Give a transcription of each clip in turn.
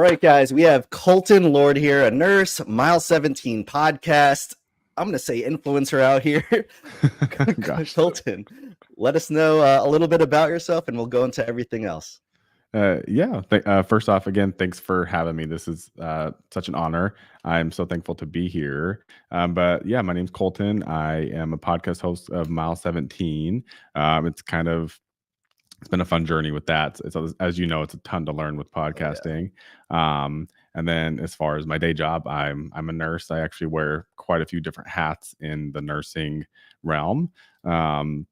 right, guys, we have Colton Lord here, a nurse, Mile 17 podcast. I'm going to say influencer out here. Gosh. Colton, let us know a little bit about yourself and we'll go into everything else. First off, again, thanks for having me. This is such an honor. I'm so thankful to be here. But yeah, my name's Colton. I am a podcast host of Mile 17. It's been a fun journey with that. It's as you know, it's a ton to learn with podcasting. And then as far as my day job, I'm a nurse. I actually wear quite a few different hats in the nursing realm. I'm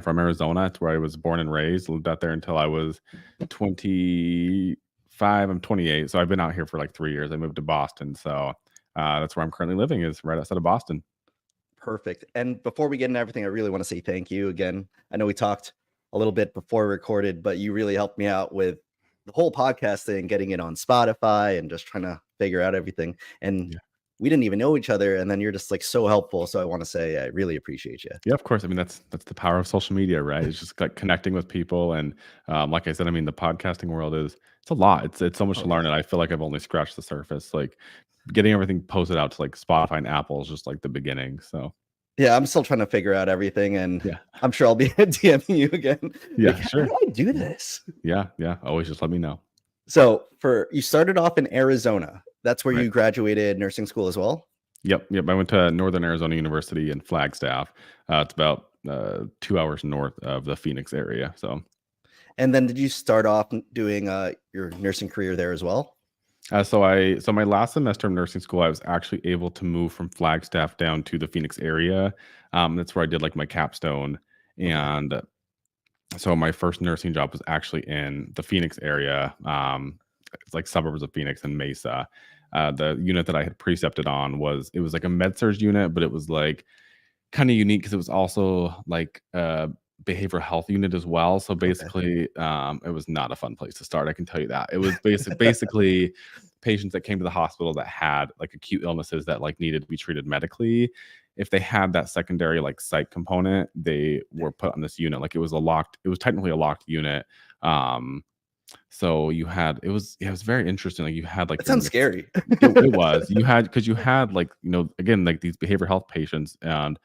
from Arizona. That's where I was born and raised. Lived out there until I was 25. I'm 28. So I've been out here for like 3 years. I moved to Boston. So that's where I'm currently living, is right outside of Boston. Perfect. And before we get into everything, I really want to say thank you again. I know we talked a little bit before we recorded, but you really helped me out with the whole podcast thing, getting it on Spotify and just trying to figure out everything. And we didn't even know each other, and then you're just like so helpful. So I want to say I really appreciate you. Yeah, of course. I mean, that's the power of social media, right? It's just like connecting with people, and like I said, I mean, the podcasting world it's a lot. It's so much to learn, and I feel like I've only scratched the surface. Like getting everything posted out to like Spotify and Apple is just like the beginning. So yeah, I'm still trying to figure out everything, and I'm sure I'll be DMing you again. Yeah, like, sure. How do I do this? Yeah. Always just let me know. So you started off in Arizona. That's where you graduated nursing school as well? Yep. I went to Northern Arizona University in Flagstaff. It's about 2 hours north of the Phoenix area. So, and then did you start off doing your nursing career there as well? So my last semester of nursing school, I was actually able to move from Flagstaff down to the Phoenix area. That's where I did like my capstone, and so my first nursing job was actually in the Phoenix area. It's like suburbs of Phoenix and Mesa. The unit that I had precepted on was like a med-surg unit, but it was like kind of unique because it was also like a behavioral health unit as well. So basically, it was not a fun place to start. I can tell you that. It was basically patients that came to the hospital that had like acute illnesses that like needed to be treated medically. If they had that secondary like psych component, they were put on this unit. Like it was technically a locked unit. So you had, it was very interesting. Like you had like, it sounds scary. It was, because you had like, again, like these behavioral health patients, and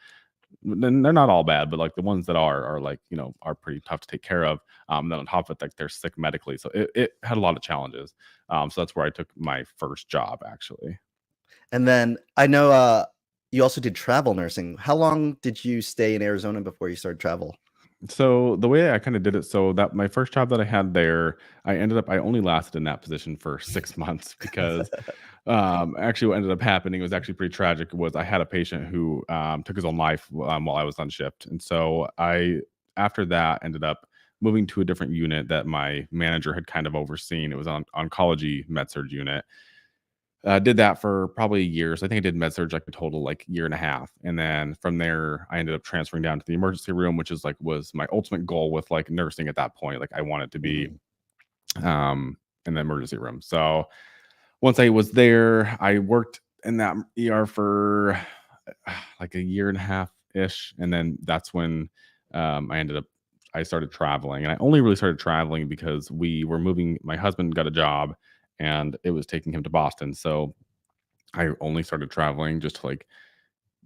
they're not all bad, but like the ones that are like, are pretty tough to take care of. Then on top of it, like they're sick medically. So it had a lot of challenges. So that's where I took my first job actually. And then I know you also did travel nursing. How long did you stay in Arizona before you started travel? So the way I kind of did it, so that my first job that I had there, I only lasted in that position for 6 months because actually what ended up happening was actually pretty tragic. Was I had a patient who took his own life while I was on shift. And so after that ended up moving to a different unit that my manager had kind of overseen. It was on oncology med-surg unit. Did that for probably years. I think I did med-surg like a total like year and a half. And then from there, I ended up transferring down to the emergency room, which is like was my ultimate goal with like nursing at that point. Like I wanted to be in the emergency room. So once I was there, I worked in that ER for like a year and a half ish. And then that's when I started traveling. And I only really started traveling because we were moving. My husband got a job and it was taking him to Boston. So I only started traveling just to like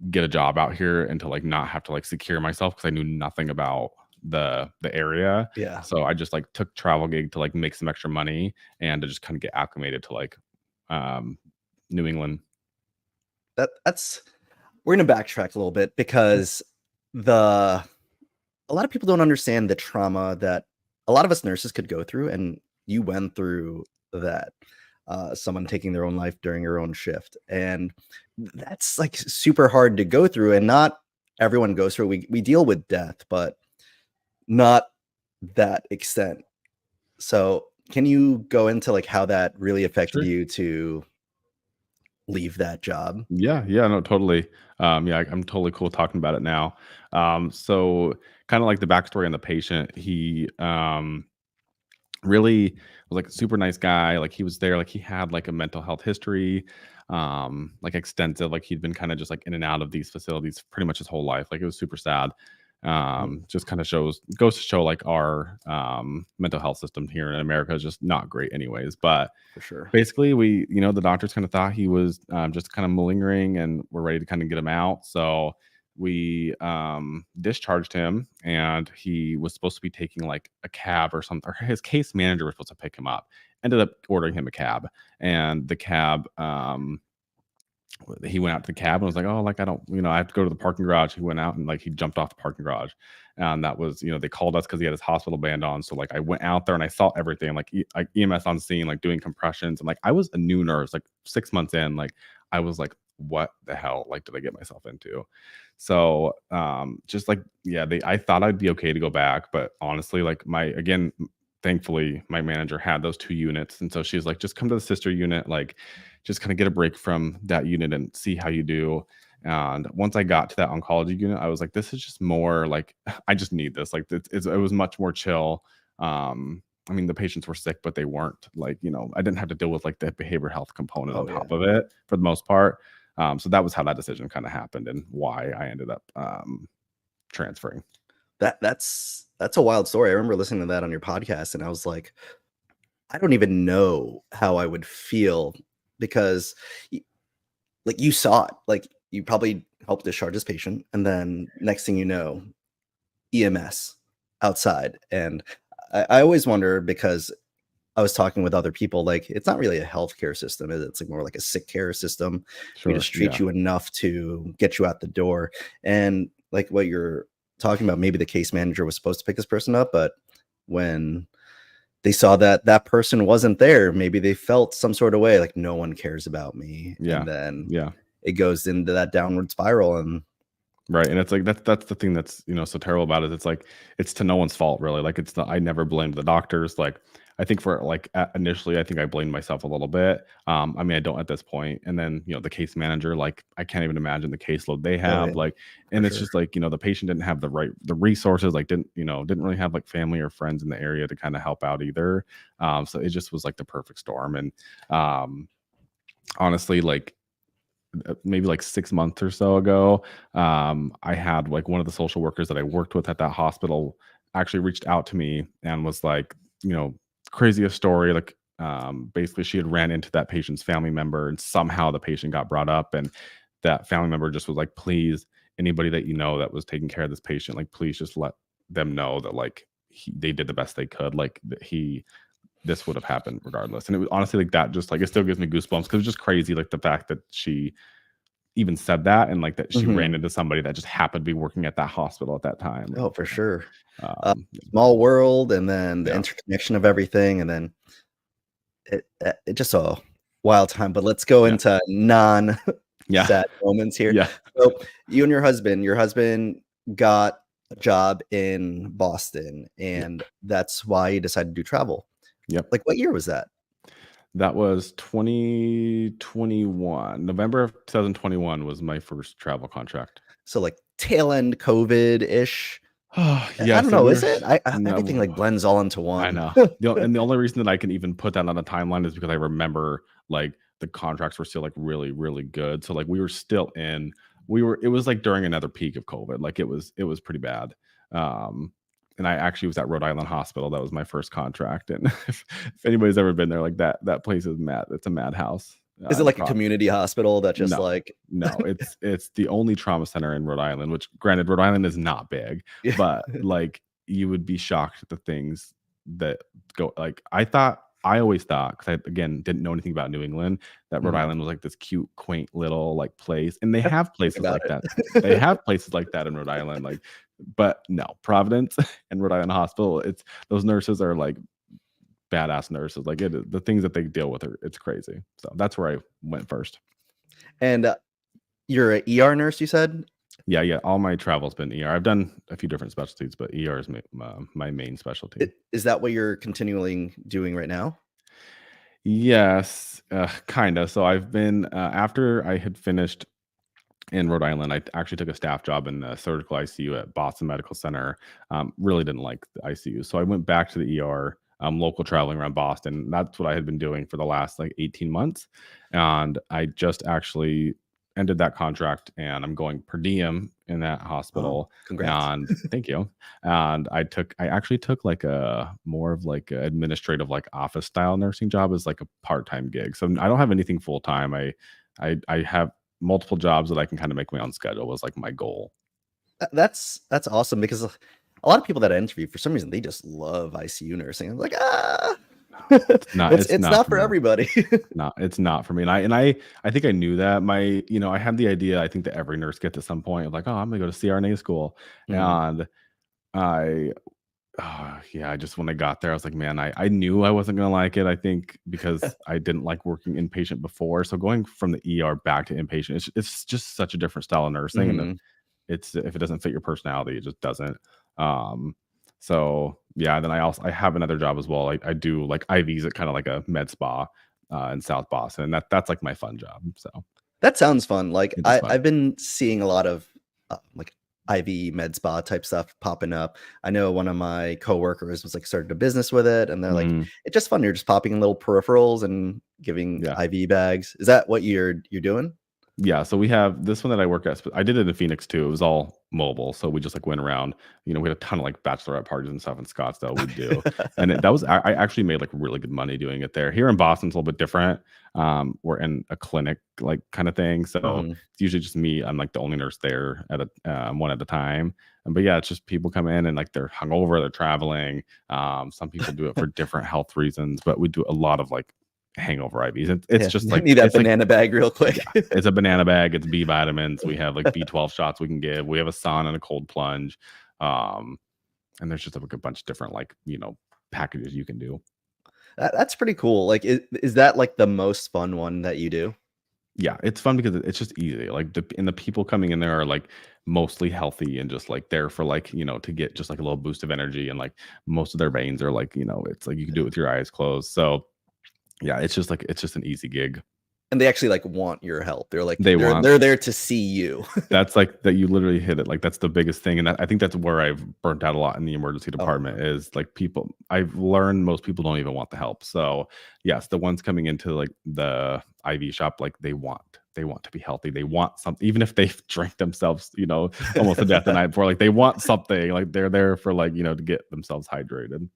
get a job out here and to like not have to like secure myself, because I knew nothing about the area. Yeah. So I just like took travel gig to like make some extra money and to just kind of get acclimated to like New England. We're gonna backtrack a little bit because a lot of people don't understand the trauma that a lot of us nurses could go through, and you went through that. Someone taking their own life during your own shift, and that's like super hard to go through, and not everyone goes through. We deal with death, but not that extent. So can you go into like how that really affected you to leave that job? Yeah, no, totally. I'm totally cool talking about it now. So kind of like the backstory on the patient, he really was like a super nice guy. Like he was there, like he had like a mental health history, like extensive, like he'd been kind of just like in and out of these facilities pretty much his whole life. Like it was super sad. Just kind of goes to show like our mental health system here in America is just not great anyways. But For sure. basically the doctors kind of thought he was just kind of malingering and we're ready to kind of get him out. So we discharged him, and he was supposed to be taking like a cab or something, or his case manager was supposed to pick him up. Ended up ordering him a cab, and the cab he went out to the cab and was like, "Oh, like I don't, I have to go to the parking garage." He went out and like he jumped off the parking garage, and that was, they called us because he had his hospital band on. So like I went out there and I saw everything, like EMS on scene, like doing compressions, and like I was a new nurse, like 6 months in, like I was like, "What the hell? Like, did I get myself into?" So just like I thought I'd be okay to go back, but honestly, like thankfully my manager had those 2 units, and so she's like, just come to the sister unit, like just kind of get a break from that unit and see how you do. And once I got to that oncology unit, I was like, this is just more like I just need this. Like it was much more chill. I mean, the patients were sick, but they weren't like, I didn't have to deal with like the behavioral health component on top of it for the most part. So that was how that decision kind of happened and why I ended up transferring. That's a wild story. I remember listening to that on your podcast, and I was like, I don't even know how I would feel, because like you saw it, like you probably helped discharge this patient, and then next thing you know, EMS outside. And I always wonder, because I was talking with other people, like it's not really a healthcare system, is it? It's like more like a sick care system. We just treat you enough to get you out the door. And like what you're talking about, maybe the case manager was supposed to pick this person up, but when they saw that that person wasn't there, maybe they felt some sort of way, like no one cares about me. And then it goes into that downward spiral. And right. And it's like that's the thing that's so terrible about it. It's like it's to no one's fault, really. Like I never blamed the doctors. Like I think for like initially, I think I blamed myself a little bit. I mean, I don't at this point. And then the case manager, like I can't even imagine the caseload they have. Like, and it's just like the patient didn't have the resources, like didn't really have like family or friends in the area to kind of help out either. So it just was like the perfect storm. And honestly, like maybe like 6 months or so ago, I had like one of the social workers that I worked with at that hospital actually reached out to me and was like, craziest story. Like, basically she had ran into that patient's family member, and somehow the patient got brought up, and that family member just was like, please, anybody that that was taking care of this patient, like, please just let them know that like they did the best they could. Like this would have happened regardless. And it was honestly like that, just like it still gives me goosebumps because it's just crazy, like the fact that she even said that, and like that she ran into somebody that just happened to be working at that hospital at that time. Oh, for sure. Small world, and then the interconnection of everything, and then it just a wild time. But let's go into non sad moments here. So you and your husband got a job in Boston, and that's why you decided to do travel. Like what year was that? That was 2021. November of 2021 was my first travel contract. So like tail end COVID-ish. Oh, I don't know. Is it? Everything like blends all into one. I know. And the only reason that I can even put that on the timeline is because I remember like the contracts were still like really, really good. So like we were still it was like during another peak of COVID. Like it was pretty bad. And I actually was at Rhode Island Hospital. That was my first contract. And if anybody's ever been there, like that place is mad. It's a madhouse. Is it like a community hospital that just no, it's the only trauma center in Rhode Island, which granted, Rhode Island is not big, but like you would be shocked at the things that go. Like I always thought, because I again didn't know anything about New England, that Rhode Island was like this cute, quaint little like place. And they have places like that. They have places like that in Rhode Island. Like, but no, Providence and Rhode Island Hospital, those nurses are like badass nurses. Like the things that they deal with it's crazy. So that's where I went first. And you're an ER nurse, you said? Yeah. All my travel's been ER. I've done a few different specialties, but ER is my main specialty. Is that what you're continually doing right now? Yes, kind of. So I've been after I had finished in Rhode Island, I actually took a staff job in the surgical ICU at Boston Medical Center. Really didn't like the ICU, so I went back to the ER. Local traveling around Boston. That's what I had been doing for the last like 18 months. And I just actually ended that contract, and I'm going per diem in that Oh, hospital. congrats. And thank you. And I actually took like a more of like a administrative, like office style nursing job as like a part-time gig. So I don't have anything full time. I have multiple jobs that I can kind of make my own schedule was like my goal. That's awesome because a lot of people that I interview, for some reason, they just love ICU nursing. I'm like, It's it's not not for for me. everybody. It's not for me. And I think I knew that. I had the idea, I think that every nurse gets at some point of like, oh, I'm gonna go to CRNA school. Mhm. And I yeah, I just when I got there, I was like, man, I knew I wasn't gonna like it. I think because I didn't like working inpatient before. So going from the ER back to inpatient, it's just such a different style of nursing. And Mhm. if it doesn't fit your personality, it just doesn't. Um, so yeah, then I have another job as well. I do like IVs at kind of like a med spa in South Boston. And that's like my fun job. So That sounds fun. Like it is fun. I've been seeing a lot of like IV med spa type stuff popping up. I know one of my coworkers was like started a business with it, and they're like, Mhm. it's just fun. You're just popping in little peripherals and giving Yeah. IV bags. Is that what you're doing? Yeah, so we have this one that I work at. I did it in Phoenix too. It was all mobile, so we just like went around. We had a ton of like bachelorette parties and stuff in Scottsdale. We do, and that was I actually made like really good money doing it there. Here in Boston, it's a little bit different. We're in a clinic like kind of thing, so Mhm. it's usually just me. I'm like the only nurse there at one at a time. But yeah, it's just people come in and like they're hungover, they're traveling. Some people do it for different health reasons, but we do a lot of like hangover IVs. It's Yeah, just like need that it's like banana bag real quick. yeah, it's a banana bag, it's B vitamins, we have, like, B12 shots we can give, we have a sauna and a cold plunge, um, and there's just, like, a bunch of different, like, packages you can do. That's pretty cool. Like, is that like the most fun one that you do? Yeah, it's fun because it's just easy, like, the people coming in there are, like, mostly healthy and just, like, there for, like, to get just, like, a little boost of energy, and, like, most of their veins are, like, it's like you can do it with your eyes closed, so, yeah, it's just an easy gig. And they actually like want your help. They're like They want they're there to see you. That's like that you literally hit it, like, that's the biggest thing, and I think that's where I've burnt out a lot in the emergency Oh, department is, like, people I've learned most people don't even want the help, so, yes, the ones coming into, like, the IV shop, like, they want to be healthy, they want something even if they've drank themselves, almost to death the night before, like, they want something, like, they're there for, like, to get themselves hydrated.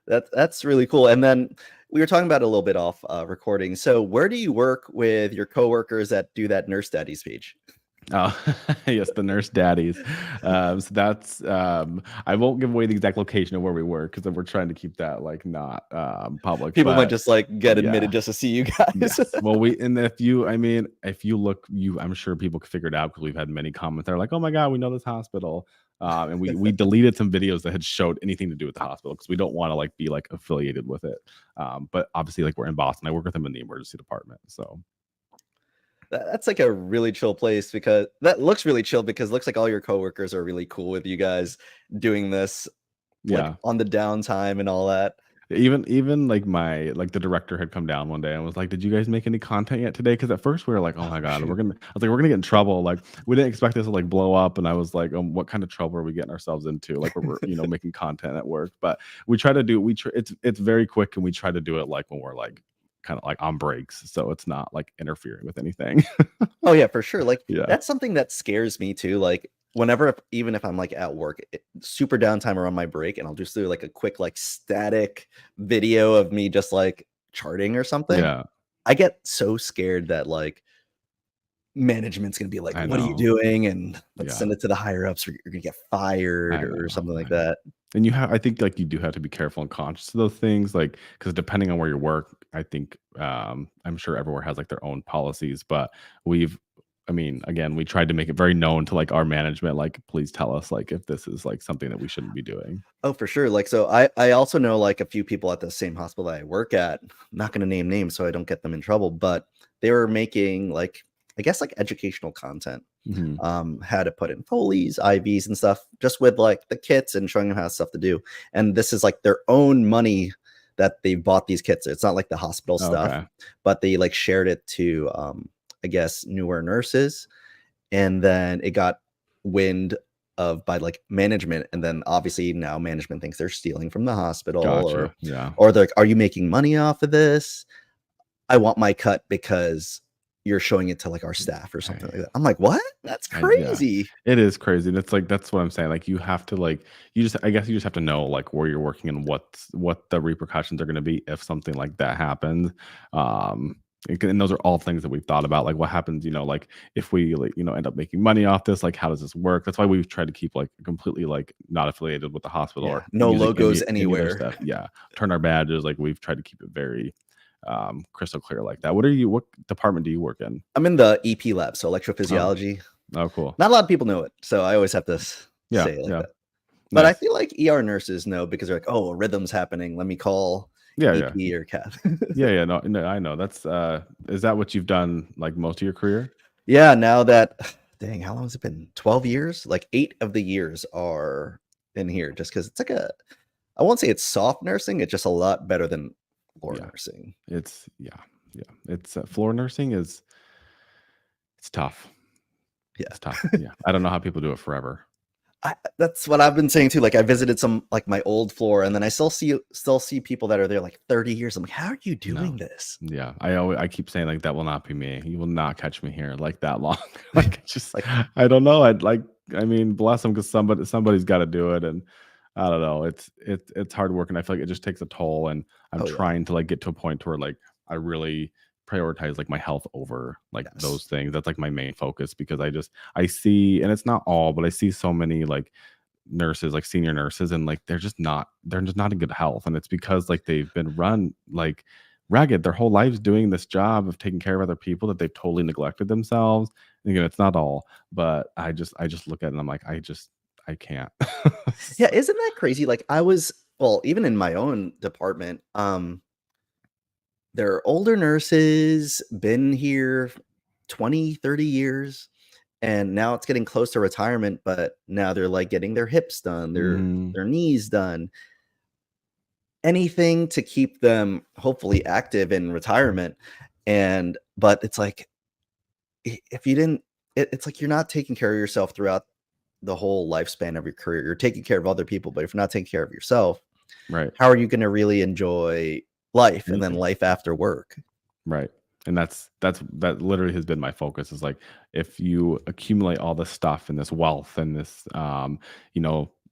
that's really cool. And then we were talking about it a little bit off recording. So where do you work with your coworkers that do that nurse daddy speech? Oh, yes, the nurse daddies. So that's I won't give away the exact location of where we work because we're trying to keep that like not public. People might But just like get yeah, admitted just to see you guys. yes. Well, we and if you, I mean, if you look, I'm sure people can figure it out because we've had many comments. They're like, "Oh my god, we know this hospital," and we deleted some videos that had showed anything to do with the hospital because we don't want to like be like affiliated with it. But obviously, like we're in Boston, I work with them in the emergency department, so That's like a really chill place because that looks really chill because it looks like all your coworkers are really cool with you guys doing this like yeah. on the downtime and all that. Even like the director had come down one day and was like, "Did you guys make any content yet today?" Because at first we were like, "Oh Oh my god, shoot. I was like, we're gonna get in trouble. Like we didn't expect this to like blow up." And I was like, "What kind of trouble are we getting ourselves into? Like we're making content at work." But we try to do it's very quick and we try to do it like when we're like kind of like on breaks, so it's not like interfering with anything. Oh yeah, for sure. Like Yeah. that's something that scares me too. Like whenever, even if I'm like at work, super downtime or on my break, and I'll just do like a quick like static video of me just like charting or something. Yeah. I get so scared that like management's gonna be like, I "What are you know. doing?" And let's Yeah. send it to the higher ups, or you're gonna get fired I know. or something like I know. that. And I think like you do have to be careful and conscious of those things, like because depending on where you work, I think I'm sure everywhere has like their own policies, but we've I mean, again, we tried to make it very known to like our management, like, please tell us like if this is like something that we shouldn't be doing. Oh, for sure. Like, so I also know like a few people at the same hospital that I work at. I'm not going to name names so I don't get them in trouble, but they were making like I guess like educational content. Mhm. How to put in Foley's, IVs, and stuff, just with like the kits and showing them how stuff to do. And this is like their own money that they bought these kits. It's not like the hospital stuff, Okay. but they like shared it to I guess newer nurses, and then it got wind of by like management, and then obviously now management thinks they're stealing from the hospital, Gotcha. Yeah. or they're like, are you making money off of this? I want my cut because you're showing it to like our staff or something like that. I'm like, what? That's Yeah, crazy. it is crazy. And it's like, that's what I'm saying. Like you have to like, I guess you just have to know like where you're working and what the repercussions are going to be if something like that happens. And those are all things that we've thought about. Like what happens, like if we like, end up making money off this, like how does this work? That's why we've tried to keep like completely like not affiliated with the hospital Yeah. or No using logos any of their anywhere. stuff. Yeah. Turn our badges. Like we've tried to keep it very crystal clear like that. What department do you work in? I'm in the EP lab, so Oh, electrophysiology. oh, cool. Not a lot of people know it, so I always have to Yeah, say it like yeah. that. But I Nice. feel like ER nurses know because they're like, oh, a rhythm's happening. Let me call Yeah, yeah. EP or cath. Yeah, no, I know. That's is that what you've done like most of your career? Yeah, now that dang, how long has it been? 12 years? Like 8 of the years are in here just because it's like I won't say it's soft nursing, it's just a lot better than floor Yeah. nursing. It's It's floor nursing it's tough. Yeah. It's tough. Yeah. I don't know how people do it forever. That's what I've been saying too. Like I visited some like my old floor, and then I still see people that are there like 30 years. I'm like, how are you doing this? Yeah. I keep saying like that will not be me. You will not catch me here like that long. Like it's just Like, I don't know. I mean, bless them because somebody's got to do it. And I don't know. It's hard work, and I feel like it just takes a toll. And I'm oh yeah, trying to like get to a point where like I really prioritize like my health over like yes. those things. That's like my main focus because I see, and it's not all, but I see so many like nurses, like senior nurses, and like they're just not in good health. And it's because like they've been run like ragged their whole lives doing this job of taking care of other people that they've totally neglected themselves. And again, it's not all, but I just look at it and I'm like, I can't. Yeah, isn't that crazy? Like well, even in my own department, there are older nurses, been here 20, 30 years, and now it's getting close to retirement, but now they're like getting their hips done, Mhm. their knees done. Anything to keep them hopefully active in retirement. But it's like if you didn't it's like you're not taking care of yourself throughout the whole lifespan of your career. You're taking care of other people, but if you're not taking care of yourself, Right. how are you going to really enjoy life and then Anything. life after work? Right. And that literally has been my focus is like if you accumulate all this stuff and this wealth and this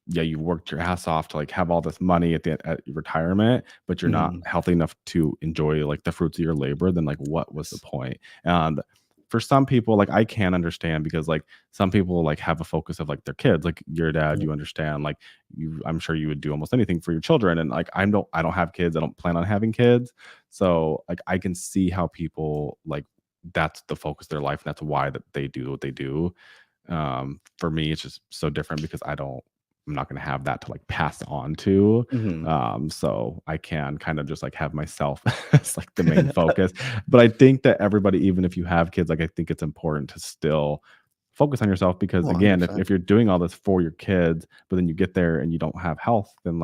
yeah, you worked your ass off to like have all this money at your retirement, but you're not Mhm. healthy enough to enjoy like the fruits of your labor, then like what was the point? And for some people, like I can understand because like some people like have a focus of like their kids, like your dad, Mhm. you understand, like I'm sure you would do almost anything for your children. And like I don't have kids, I don't plan on having kids. So like I can see how people like that's the focus of their life and that's why that they do what they do. For me, it's just so different because I'm not going to have that to like pass on to. Mhm. So I can kind of just like have myself as like the main focus. But I think that everybody, even if you have kids, like I think it's important to still focus on yourself because Oh, again, if 100%. you're doing all this for your kids, but then you get there and you don't have health, then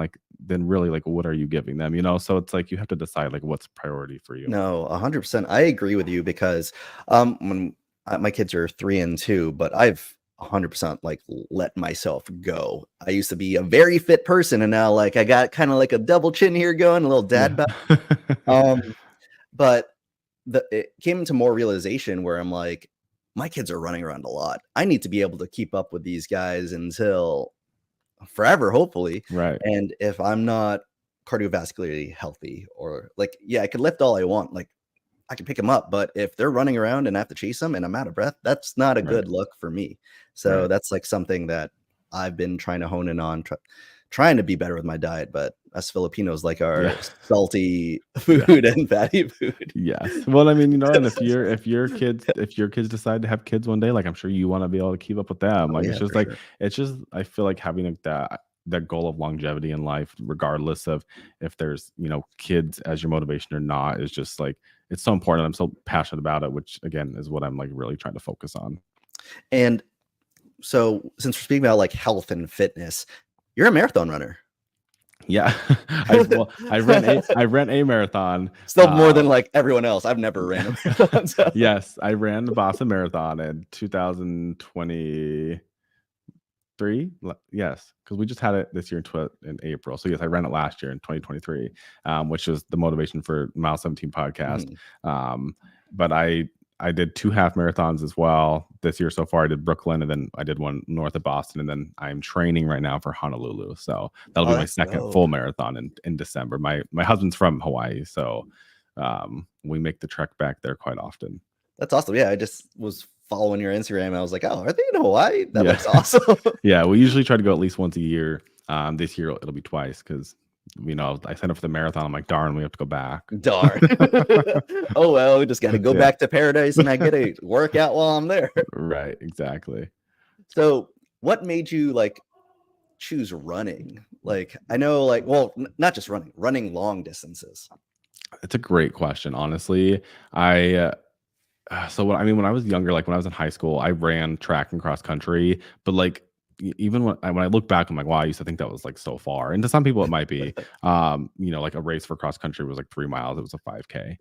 really like what are you giving them? So it's like you have to decide like what's priority for you. No, 100%. I agree with you because when my kids are 3 and 2, but I've 100% like let myself go. I used to be a very fit person, and now like I got kind of like a double chin here going, a little dad Yeah. bod. Um, but it came into more realization where I'm like, my kids are running around a lot. I need to be able to keep up with these guys until forever, hopefully. Right. And if I'm not cardiovascularly healthy, or like, yeah, I could lift all I want, like I can pick them up, but if they're running around and I have to chase them and I'm out of breath, that's not a Right. good look for me. So Right. that's like something that I've been trying to hone in on, trying to be better with my diet. But us Filipinos like Yeah. our salty Yeah. food and fatty food. Yes. Well, I mean, and if your kids decide to have kids one day, like I'm sure you want to be able to keep up with them. Oh Like yeah, for sure. it's just I feel like having like that goal of longevity in life, regardless of if there's, kids as your motivation or not, is just like it's so important. I'm so passionate about it, which again is what I'm like really trying to focus on. And so since we're speaking about like health and fitness, you're a marathon runner. Yeah. I ran a marathon. Still more than like everyone else. I've never ran a marathon. So. Yes, I ran the Boston Marathon in 2023. Yes, because we just had it this year in April. So yes, I ran it last year in 2023, which was the motivation for Mile 17 podcast. Mhm. But I did 2 half marathons as well this year so far. I did Brooklyn, and then I did one north of Boston, and then I'm training right now for Honolulu. So that'll Oh, be my that's second dope. full marathon in December. My husband's from Hawaii, so we make the trek back there quite often. That's awesome. Yeah, I just was following your Instagram and I was like, oh, are they in Hawaii? That Yeah. looks awesome. Yeah, we usually try to go at least once a year. This year it'll be twice because I signed up for the marathon. I'm like, darn, we have to go back. Darn. Oh well, we just got to go Yeah. back to paradise and I get a workout while I'm there. Right, exactly. So what made you like choose running? Like I know like, well, not just running long distances. It's a great question, honestly. I so when I was younger, like when I was in high school, I ran track and cross country, but like even when I look back, I'm like, wow, I used to think that was like so far. And to some people, it might be. Like a race for cross country was like 3 miles. It was a 5K.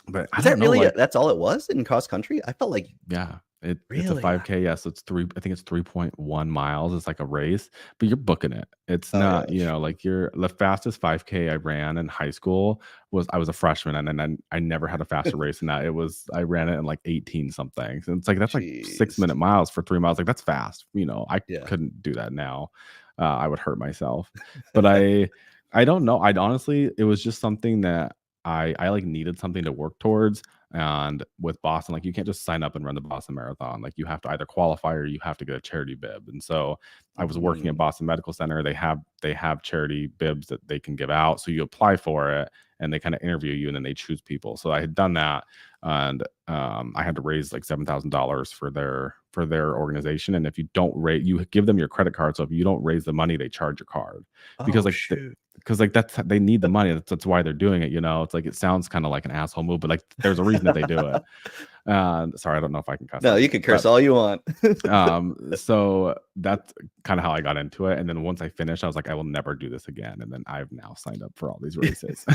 But I Is don't that know, really like that's all it was in cross country? I felt like yeah, it's a really. 5K. Yes, it's I think it's 3.1 miles. It's like a race, but you're booking it. It's Oh not, yeah. like you're the fastest 5K I ran in high school I was a freshman, and then I never had a faster race than that. I ran it in like 18 something. So it's like that's like Jeez. 6 minute miles for 3 miles. Like that's fast. I Yeah. couldn't do that now. I would hurt myself. But I don't know. I'd honestly, it was just something that I like needed something to work towards. And with Boston, like you can't just sign up and run the Boston Marathon. Like you have to either qualify or you have to get a charity bib. And so I was working at Mhm. Boston Medical Center. They have charity bibs that they can give out. So you apply for it and they kind of interview you and then they choose people. So I had done that, and I had to raise like $7,000 for their organization. And if you don't raise, you give them your credit card. So if you don't raise the money, they charge your card because Oh like shoot. because like they need the money. That's why they're doing it. It's like it sounds kind of like an asshole move, but like there's a reason that they do it. Sorry, I don't know if I can cuss No, on you here, can curse but all you want. so that's kind of how I got into it. And then once I finished, I was like, I will never do this again. And then I've now signed up for all these races.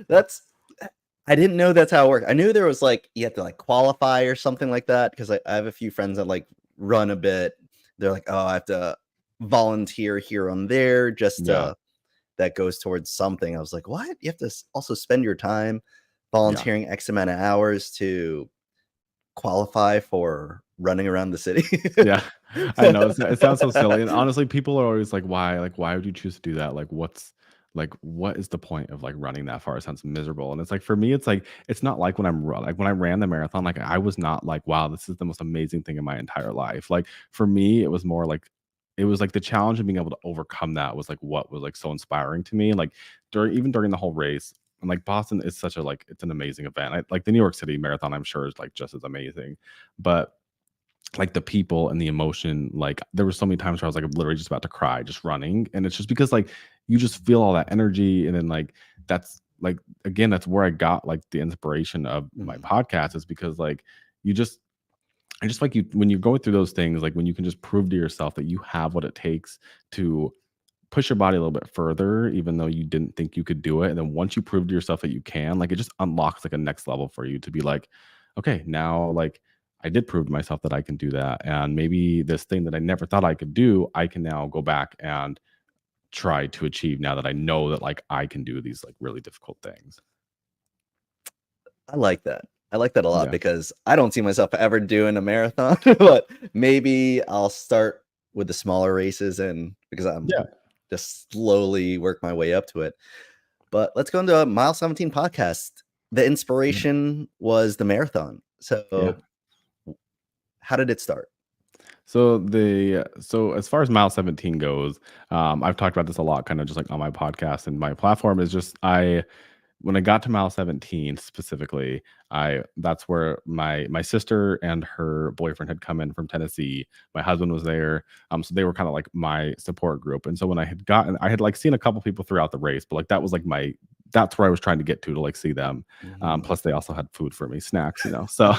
That's I didn't know that's how it worked. I knew there was like you have to like qualify or something like that because I have a few friends that like run a bit. They're like, oh, I have to volunteer here and there just Yeah, that goes towards something. I was like, what? You have to also spend your time yeah. volunteering X amount of hours to qualify for running around the city. Yeah, I know. It sounds so silly, and honestly, people are always like, "Why? Like, why would you choose to do that? What is the point of like running that far? It sounds miserable." And it's like for me, it's like it's not like when I ran the marathon, like I was not like, "Wow, this is the most amazing thing in my entire life." Like for me, it was more like it was like the challenge of being able to overcome that was like what was like so inspiring to me. Like during the whole race. And like Boston is such a like it's an amazing event. Like the New York City Marathon, I'm sure is like just as amazing, but like the people and the emotion, like there were so many times where I was like literally just about to cry just running, and it's just because like you just feel all that energy. And then like that's like again that's where I got like the inspiration of my Mhm. podcast, is because like you just I just like you when you're going through those things, like when you can just prove to yourself that you have what it takes to push your body a little bit further, even though you didn't think you could do it. And then once you prove to yourself that you can, like it just unlocks like a next level for you to be like, okay, now like I did prove to myself that I can do that. And maybe this thing that I never thought I could do, I can now go back and try to achieve now that I know that like I can do these like really difficult things. I like that. I like that a lot Yeah. because I don't see myself ever doing a marathon, but maybe I'll start with the smaller races and because I'm Yeah. just slowly work my way up to it. But let's go into a Mile 17 podcast. The Yeah. inspiration was the marathon. Yeah. So how did it start? So as far as mile 17 goes, I've talked about this a lot, kind of just like on my podcast, and my platform is just when I got to mile 17 specifically, I that's where my sister and her boyfriend had come in from Tennessee. My husband was there. So they were kind of like my support group. And so when I had like seen a couple people throughout the race, but like that was like that's where I was trying to get to like see them. Mhm. Plus they also had food for me, snacks. So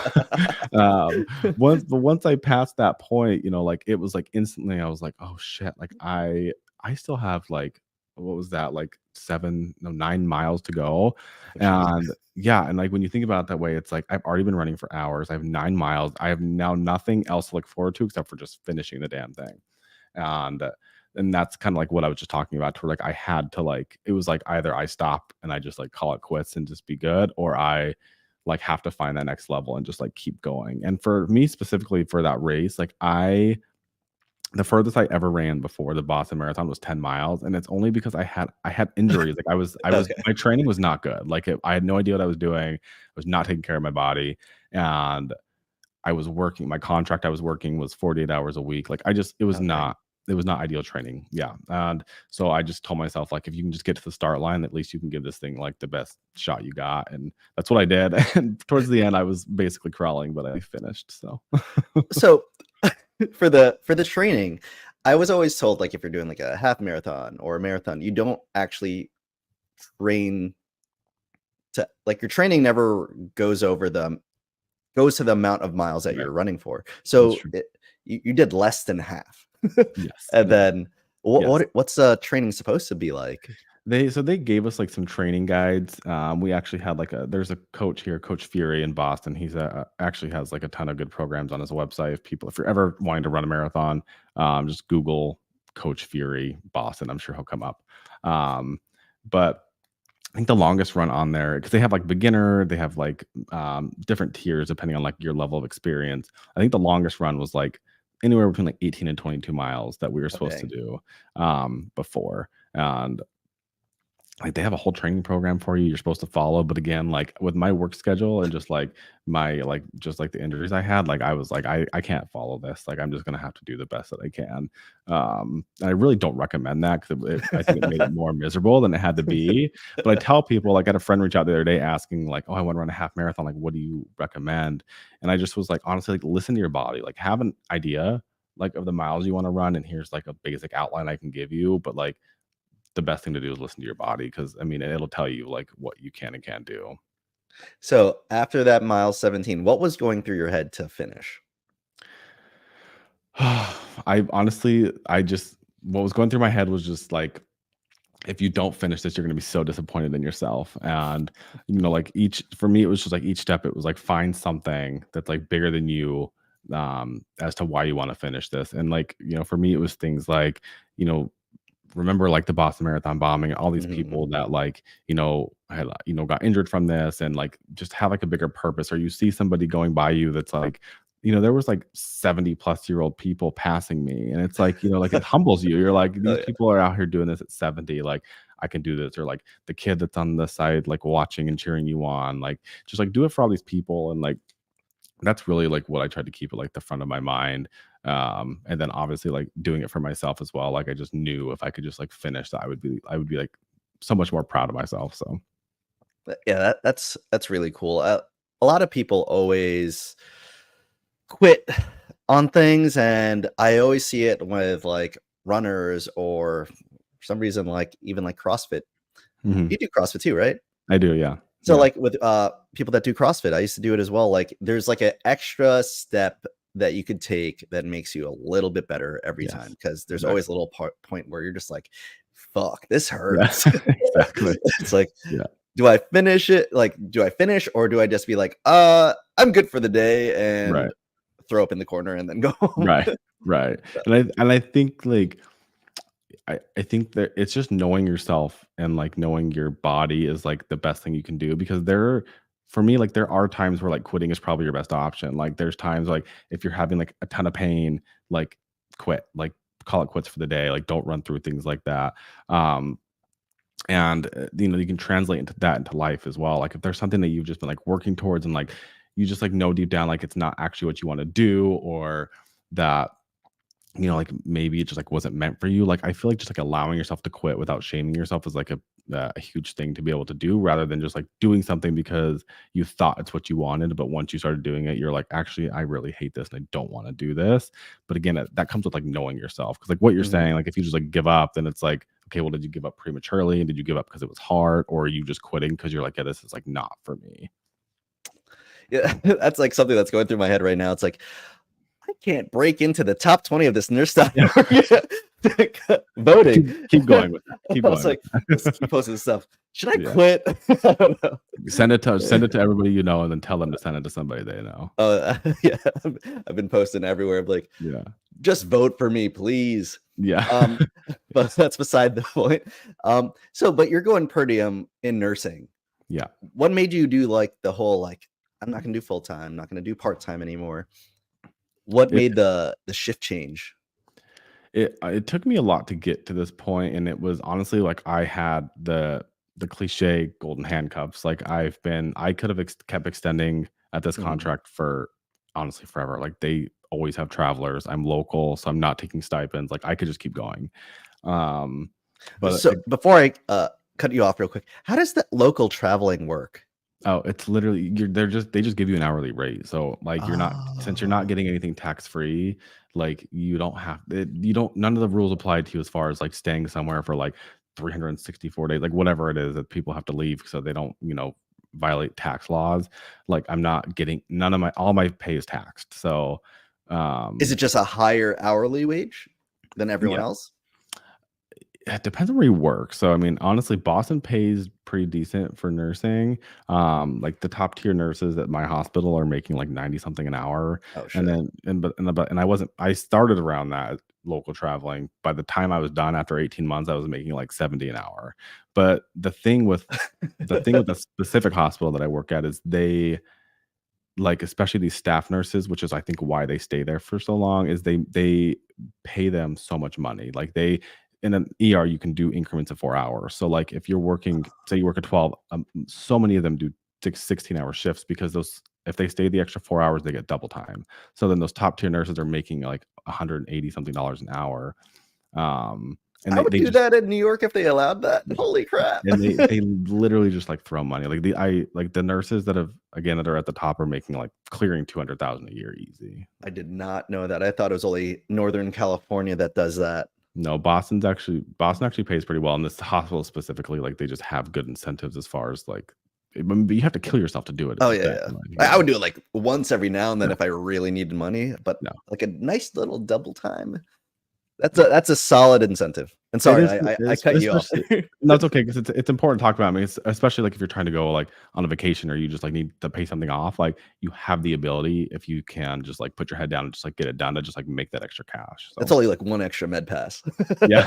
once I passed that point, like it was like instantly I was like, oh shit, like I still have like what was that like 9 miles to go. Oh, jeez. And yeah, and like when you think about it that way, it's like I've already been running for hours. I have 9 miles. I have now nothing else to look forward to except for just finishing the damn thing. And and that's kind of like what I was just talking about, to where like I had to like it was like either I stop and I just like call it quits and just be good, or I like have to find that next level and just like keep going. And for me specifically for that race, like the furthest I ever ran before the Boston Marathon was 10 miles, and it's only because I had injuries. Like I was Okay. my training was not good. Like I had no idea what I was doing. I was not taking care of my body, and I was working. My contract I was working was 48 hours a week. Like Oh, dang. it was not ideal training. Yeah, and so I just told myself like if you can just get to the start line, at least you can give this thing like the best shot you got, and that's what I did. And towards the end, I was basically crawling, but I finished. So So for the training, I was always told like if you're doing like a half marathon or a marathon, you don't actually train to like your training never goes to the amount of miles that right, you're running for. that's So true. you did less than half. Yes, And yes, then yes. what's training supposed to be like? They gave us like some training guides. We actually had like there's a coach here, Coach Fury in Boston. He's actually has like a ton of good programs on his website. If you're ever wanting to run a marathon, just Google Coach Fury Boston. I'm sure he'll come up. But I think the longest run on there because they have like beginner, they have like different tiers depending on like your level of experience. I think the longest run was like anywhere between like 18 and 22 miles that we were Oh, supposed to dang. do before. And like they have a whole training program for you you're supposed to follow, but again, like with my work schedule and just like my like just like the injuries I had, like I was like I can't follow this. Like I'm just gonna have to do the best that I can. And I really don't recommend that because I think it made it more miserable than it had to be. But I tell people, like I had a friend reach out the other day asking like, oh, I want to run a half marathon. Like, what do you recommend? And I just was like, honestly, like listen to your body. Like have an idea like of the miles you want to run, and here's like a basic outline I can give you. But like the best thing to do is listen to your body because I mean it'll tell you like what you can and can't do. So after that mile 17, what was going through your head to finish? I honestly, I just what was going through my head was just like if you don't finish this, you're gonna be so disappointed in yourself. And like each for me, it was just like each step, it was like find something that's like bigger than you as to why you want to finish this. And like, for me, it was things like, you know, remember like the Boston Marathon bombing, all these Mhm. people that like, had, got injured from this and like just have like a bigger purpose. Or you see somebody going by you that's like, there was like 70-plus-year-old people passing me. And it's like, like it humbles you. You're like, Oh, these yeah. people are out here doing this at 70. Like I can do this. Or like the kid that's on the side, like watching and cheering you on, like just like do it for all these people. And like, that's really like what I tried to keep at like the front of my mind. And then obviously like doing it for myself as well. Like I just knew if I could just like finish that, I would be like so much more proud of myself. So Yeah, that's really cool. A lot of people always quit on things, and I always see it with like runners or for some reason like even like CrossFit. mhm. You do CrossFit too, right? I do, yeah. So Yeah. like with people that do CrossFit, I used to do it as well. Like there's like an extra step that you could take that makes you a little bit better every time Yes. because there's always a Exactly. little point where you're just like, fuck, this Yeah. hurts. Exactly. It's like, Yeah. do I finish it? Like, do I finish or do I just be like, I'm good for the day and Right. throw up in the corner and then go home? Right. Right. And I think like I think that it's just knowing yourself and like knowing your body is like the best thing you can do because for me, like there are times where like quitting is probably your best option. Like there's times like if you're having like a ton of pain, like quit, like call it quits for the day, like don't run through things like that. Um, and you can translate into that into life as well. Like if there's something that you've just been like working towards and like you just like know deep down like it's not actually what you want to do or that like maybe it just like wasn't meant for you. Like I feel like just like allowing yourself to quit without shaming yourself is like a huge thing to be able to do rather than just like doing something because you thought it's what you wanted. But once you started doing it, you're like, actually, I really hate this and I don't want to do this. But again, that comes with like knowing yourself. Cause like what you're Mhm. saying, like if you just like give up, then it's like, okay, well, did you give up prematurely? Did you give up because it was hard? Or are you just quitting because you're like, yeah, this is like not for me? Yeah, that's like something that's going through my head right now. It's like, I can't break into the top 20 of this Yeah. voting. Keep going with it. I Keep was going with like, let's keep it. posting this stuff. Should I Yeah. quit? I don't know. Send it to everybody you know, and then tell them to send it to somebody they know. Yeah, I've been posting everywhere. I'm like, Yeah. just vote for me, please. Yeah. Um, but Yes. that's beside the point. But you're going per diem in nursing. Yeah. What made you do like the whole like I'm not gonna do full time, not gonna do part time anymore. What It made the shift change? it took me a lot to get to this point, and it was honestly like I had the cliche golden handcuffs. Like I could have kept extending at this Mhm. contract for honestly forever. Like they always have travelers. I'm local, so I'm not taking stipends. Like I could just keep going. Um, but So before I cut you off real quick, how does that local traveling work? Oh, it's literally they just give you an hourly rate. So, like, you're not since you're not Oh, getting anything tax free, like, you don't have you don't none of the rules apply to you as far as, like, staying somewhere for, like, 364 days, like, whatever it is that people have to leave so they don't, violate tax laws. Like, I'm not getting none of my all my pay is taxed. So, is it um just a higher hourly wage than everyone yeah. else? It depends on where you work. So, I mean, honestly, Boston pays pretty decent for nursing. Like the top tier nurses at my hospital are making like 90 something an hour. Oh And shit. then, and I wasn't, I started around that local traveling. By the time I was done after 18 months, I was making like 70 an hour. But the thing with the specific hospital that I work at is they, like, especially these staff nurses, which is I think why they stay there for so long, is they pay them so much money. Like they in an ER, you can do increments of 4 hours. So like if you're working, say you work at 12, so many of them do 16-hour shifts because those if they stay the extra 4 hours, they get double time. So then those top tier nurses are making like 180 something dollars an hour. And I would they do just that in New York if they allowed that. Holy crap. and they literally just, like, throw money. Like, the nurses that have again, that are at the top are making, like, clearing 200,000 a year easy. I did not know that. I thought it was only Northern California that does that. No, Boston actually pays pretty well, and this hospital specifically, like, they just have good incentives as far as, like but you have to kill yourself to do it, Oh is yeah, that yeah. yeah. I would do it like once every now and then No, if I really needed money, but no. like a nice little double time. That's a solid incentive. And It sorry, is I cut you off. especially no, it's okay 'cause it's important to talk about. I mean, especially, like, if you're trying to go, like, on a vacation or you just, like, need to pay something off, like, you have the ability, if you can just, like, put your head down and just, like, get it done to just, like, make that extra cash, That's so, only like one extra med pass. yeah.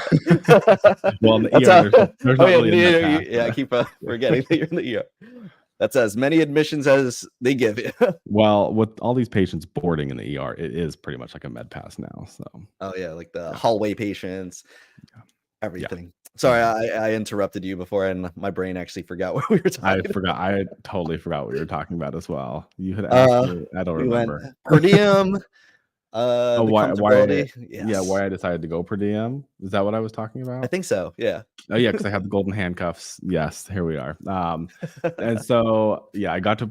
Well, in the That's ER, how. there's Oh not yeah, really a med pass, yeah. I keep forgetting that you're in the ER. That's as many admissions as they give you. Well, with all these patients boarding in the ER, it is pretty much like a med pass now, so, Oh yeah, like the yeah, hallway patients, yeah, yeah, everything. Sorry, mhm. I interrupted you before, and my brain actually forgot what we were talking about. I totally forgot what you were talking about as well. You had asked Uh, me I don't we went remember. per diem, Oh, the why comfortability. yeah, Yes, why I decided to go per diem? Is that what I was talking I about? think so. Yeah. Oh, yeah, because I have the golden handcuffs. Yes, here we are. And so, yeah, I got to a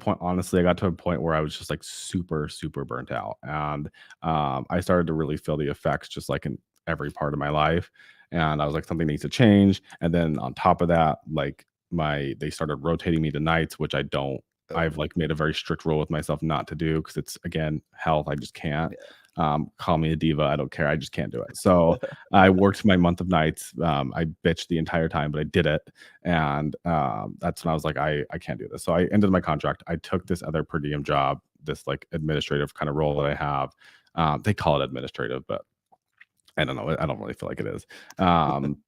point where I was just, like, super, super burnt out, and, I started to really feel the effects just, like, in every part of my life, and I was like, "Something needs to change," and then on top of that, like, they started rotating me to nights, which Oh, I've, like, made a very strict rule with myself not to do because it's, again, health, I just can't. yeah. Call me a diva, I don't care, I just can't do it. So, I worked my month of nights. I bitched the entire time, but I did it. And that's when I was like, I can't do this. So I ended my contract. I took this other per diem job, this like administrative kind of role that I have. They call it administrative, but I don't know. I don't really feel like it is. Um,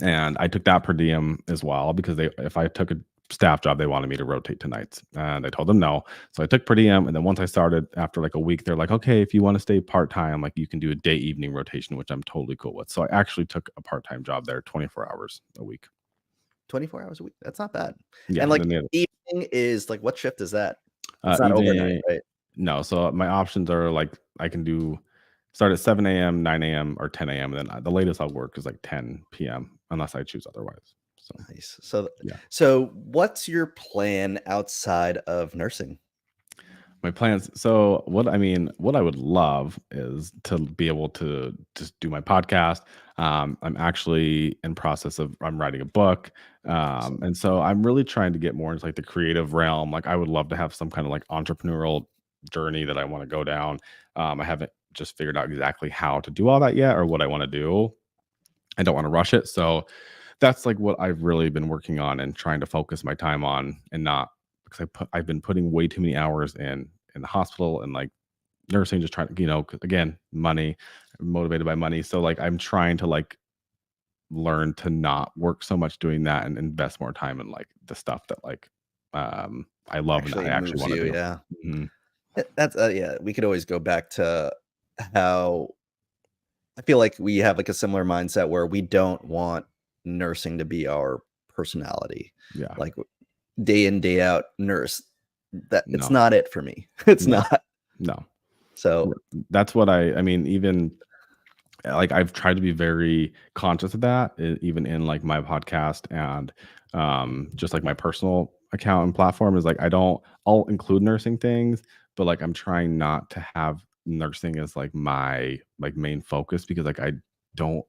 and I took that per diem as well because if I took a staff job, they wanted me to rotate to nights. And I told them no. So I took per diem. And then once I started, after like a week, they're like, okay, if you want to stay part time, like you can do a day evening rotation, which I'm totally cool with. So I actually took a part time job there, 24 hours a week. 24 hours a week. That's not bad. Yeah. And And like then the evening is like what shift is that? It's not overnight, evening, right? no. So my options are like I can do start at 7 a.m., 9 a.m., or 10 a.m. And then the latest I'll work is like 10 p.m. unless I choose otherwise. So Nice. So yeah. so what's your plan outside of nursing? My plans. So what I would love is to be able to just do my podcast. I'm actually in process of I'm writing a book. Awesome. And so I'm really trying to get more into like the creative realm. Like I would love to have some kind of like entrepreneurial journey that I want to go down. I haven't just figured out exactly how to do all that yet or what I want to do. I don't want to rush it. So that's like what I've really been working on and trying to focus my time on and not because I've been putting way too many hours in the hospital and like nursing, just trying to, 'cause again, money, motivated by money. So like I'm trying to like learn to not work so much doing that and invest more time in like the stuff that like I love and I actually actually moves want to you. do. Yeah. Mhm. That's yeah, we could always go back to how I feel like we have like a similar mindset where we don't want nursing to be our personality. Yeah. Like day in, day out nurse. That it's No. not it for me. It's No. not. No. So That's what I mean, even like I've tried to be very conscious of that, even in like my podcast and just like my personal account and platform is like I'll include nursing things, but like I'm trying not to have nursing as like my like main focus because like I don't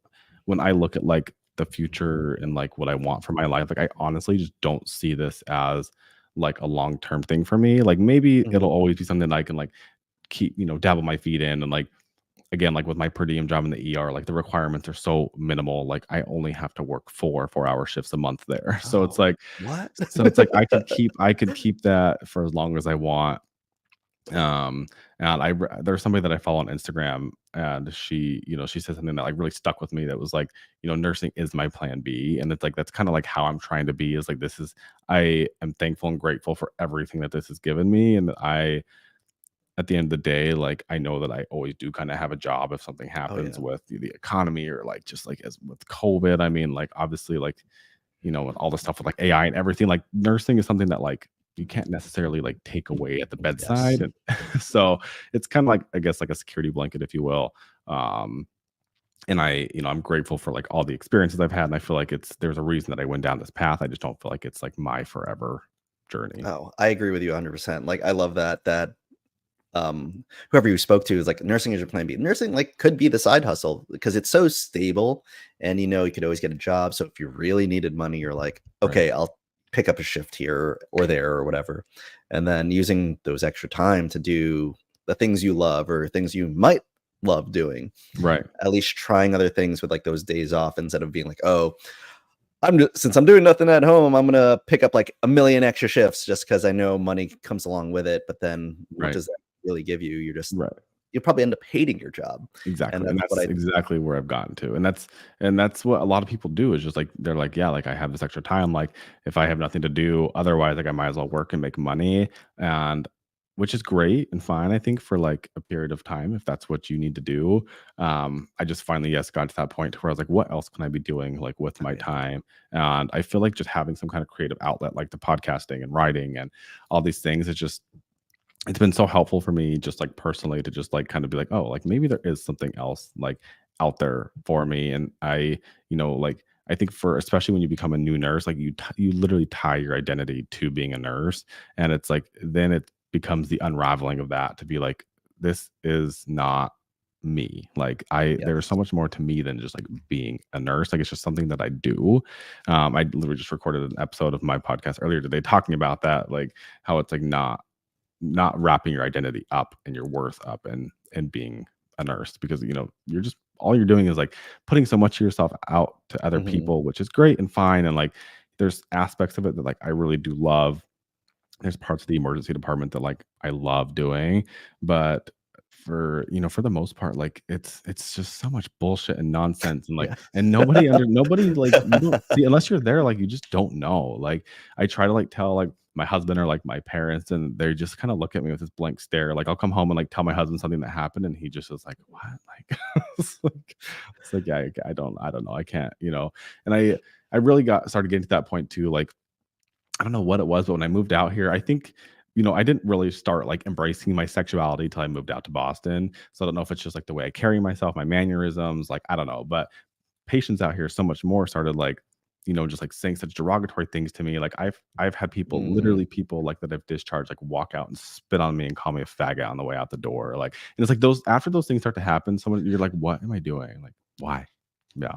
when I look at like the future and like what I want for my life, like I honestly just don't see this as like a long-term thing for me. Like maybe it'll mhm. always be something that I can like keep, dabble my feet in and like again, like with my per diem job in the ER, like the requirements are so minimal. Like I only have to work 4 4-hour shifts a month there. Oh, what? So it's like I could keep that for as long as I want. And there's somebody that I follow on Instagram and she said something that like really stuck with me that was like, nursing is my plan B. And it's like that's kind of like how I'm trying to be is like I am thankful and grateful for everything that this has given me. And that I at the end of the day, like I know that I always do kind of have a job if something Oh, happens yeah. with the economy or like just like as with COVID. I mean, like obviously, like with all the stuff with like AI and everything, like nursing is something that like you can't necessarily like take away at the Yes. bedside, and so it's kind of like I guess like a security blanket, if you will. Um, and I'm grateful for like all the experiences I've had, and I feel like there's a reason that I went down this path. I just don't feel like it's like my forever journey. Oh, I agree with you 100%. Like, I love that whoever you spoke to is like nursing is your plan B. Nursing like could be the side hustle because it's so stable and you could always get a job. So if you really needed money, you're like, Right. okay, I'll pick up a shift here or there or whatever. And then using those extra time to do the things you love or things you might love doing, Right. at least trying other things with like those days off instead of being like, oh, since I'm doing nothing at home, I'm gonna pick up like a million extra shifts just because I know money comes along with it. But then what Right. does that really give you? Right. You'll probably end up hating your job. And Exactly, and that's what that's I exactly where I've gotten to, and that's what a lot of people do is just, like, they're like, "Yeah, like, I have this extra time, like, if I have nothing to do otherwise, like, I might as well work and make money," and which is great and fine, I think, for, like, a period of time if that's what you need to do. I just finally, yes, got to that point where I was like, "What else can I be doing, like, with oh, my yeah. time?" And I feel like just having some kind of creative outlet, like the podcasting and writing and all these things, it's been so helpful for me just like personally to just like kind of be like, oh, like maybe there is something else like out there for me. And like I think for especially when you become a new nurse, like you literally tie your identity to being a nurse. And it's like then it becomes the unraveling of that to be like, this is not me. Like there's so Yes. much more to me than just like being a nurse. Like it's just something that I do. I literally just recorded an episode of my podcast earlier today talking about that, like how it's like not wrapping your identity up and your worth up and being a nurse because you're just all you're doing is like putting so much of yourself out to other Mhm. people, which is great and fine, and like there's aspects of it that like I really do love. There's parts of the emergency department that like I love doing, but for the most part, like it's just so much bullshit and nonsense and like Yes. and nobody like you don't see unless you're there, like you just don't know. Like I try to like tell like my husband or like my parents and they just kind of look at me with this blank stare. Like I'll come home and like tell my husband something that happened and he just is like, what? Like it's like yeah, I don't know. I can't, and I really got started getting to that point too, like I don't know what it was, but when I moved out here, I think, I didn't really start like embracing my sexuality till I moved out to Boston. So I don't know if it's just like the way I carry myself, my mannerisms, like I don't know. But patients out here so much more started like, just like saying such derogatory things to me. Like I've had people, Mhm. literally people like that I've discharged, like walk out and spit on me and call me a faggot on the way out the door. Like, and it's like those after those things start to happen, someone you're like, what am I doing? Like, why? Yeah.